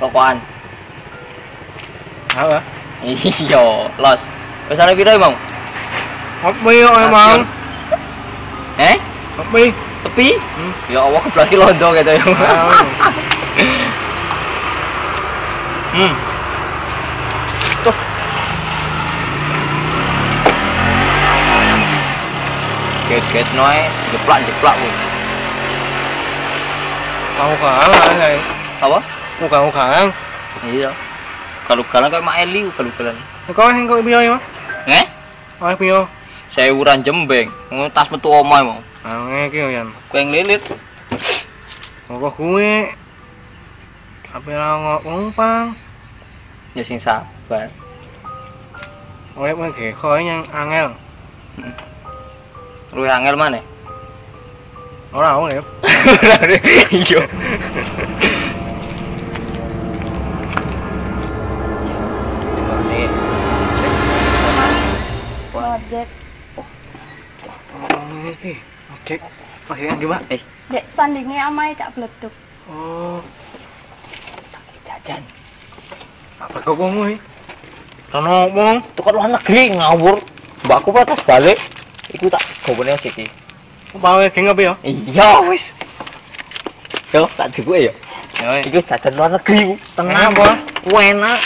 Rokokan. Apa? Iya, los. Pesane piro emang? Kopi kok emang. Eh? Kopi. Tepi? Ya Allah keblaki londo gitu ya. Tuh. Get noe, jeplak Bu. Mau kalah nih. Apa? Mau kalah. Iya. Kalau kalah kayak Mak Eli kalau kalah. Kau yang kau biar ya? Eh? Oh biar. Sewuran Jembeng, tas metu omah mau. Ah ngeki yan. Kowe yang lilit. Kok kue. Apa ngok ngumpang. Ya sing sabar. Oleh mengke kau yang angel. Lu angel mana? Ora oleh. Iya. Ojek. Ojek. Pakai yang gimana? Dek sandingnya amai cak bleduk. Oh, Jajan. apa kau ngomong? Tanah ngomong. Tukar luar negeri ngawur. Mbakku protes balik. Iku tak gowone ojek iki. Bawa geng apa ya? Iya wis. Yo tak dibuke ya. Ya. Iku jajan luar negeri. Tenang apa? Enak.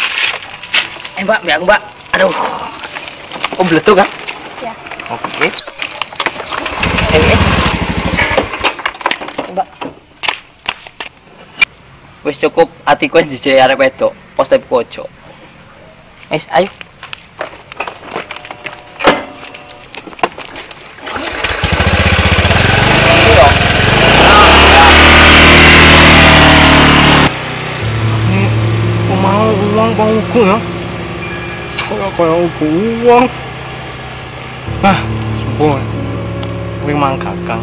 Mbak, biar aku, Mbak. Aduh. Oh, beletuk kan? Ya. Oke. Mbak. Wis cukup atiku wis dijaya arep wedok. Pos tep kojo. Wis, ayo. Mau uang bangku ya? Kalau uang. Ah, sumpah. Memang kakak.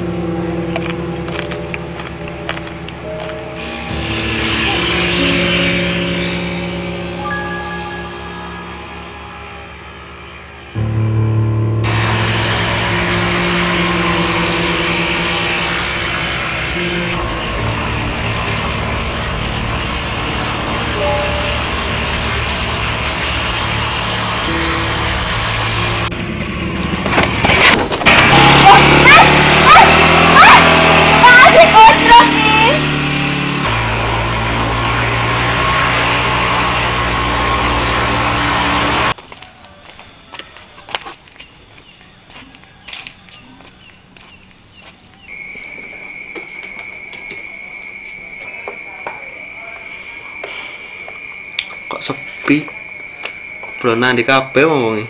Kok sepi? Bronan di kabeh ngomongi.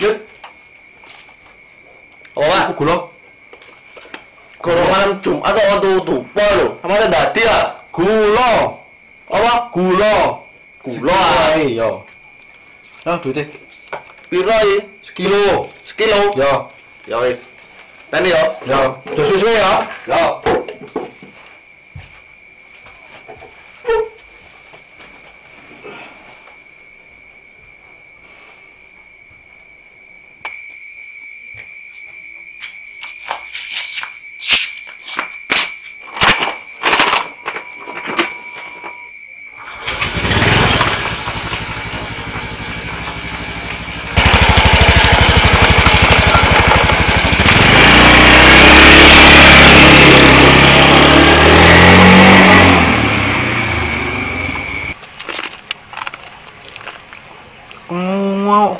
Yuk. Apa, Pak? Gula. Golongan Jumat atau tutupa lho. Apa dadi ya? Gula. Apa? Gula. Gula ae yo. Nah, duite. Piro iki? Sekilo. Sekilo. Yo. Ya wis. Tani yo. Yo. Susu-susu ya. Yo.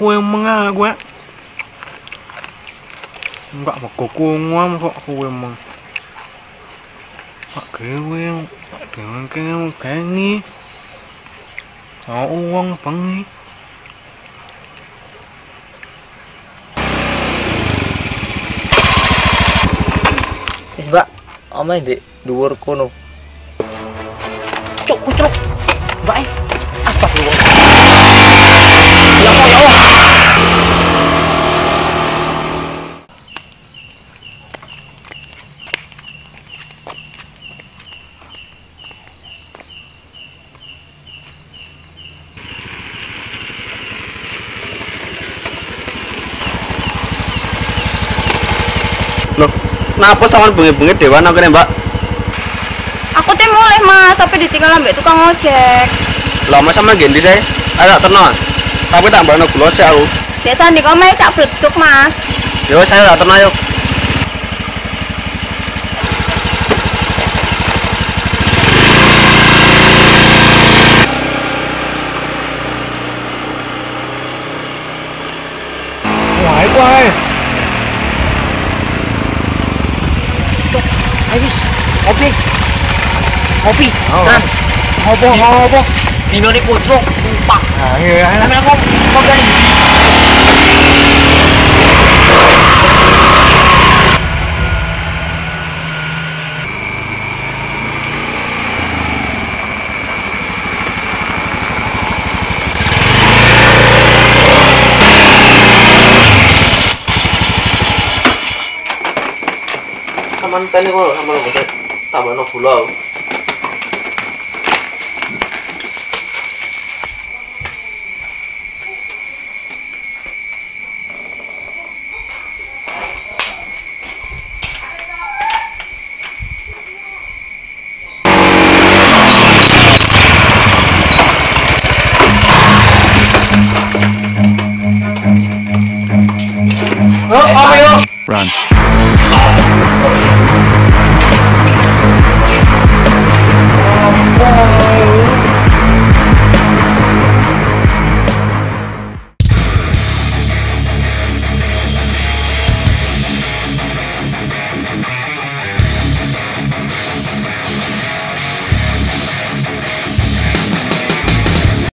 Kue menga gue. Enggak mau ngomong kok kue meng. Pak gue dengan kau kengi. Mau uang pengi. Wis, Mbak. Omah ndek dhuwur kono. Cuk, kucuk. Mbak, astagfirullah. Ya Allah, ya Allah. Loh, napa sampean bengi-bengi dewan kene, Mbak? Aku teh mulai Mas, tapi ditinggal ambek tukang ojek. Lah masa mah gendi sih? Ayo tenan. Tapi tak mbakno gula sih aku. Dek sandi omahe cak bleduk Mas. Ya wis saya tak tenan yuk. Ngoài quá ơi. Ayo wis. Kopi. Kopi. Oh. Nan. Ngopo? Dino ni kucuk, sumpah. À, nghe ai Tapi aku kok gani. Saman tani kok sama lo tak mbakno gula.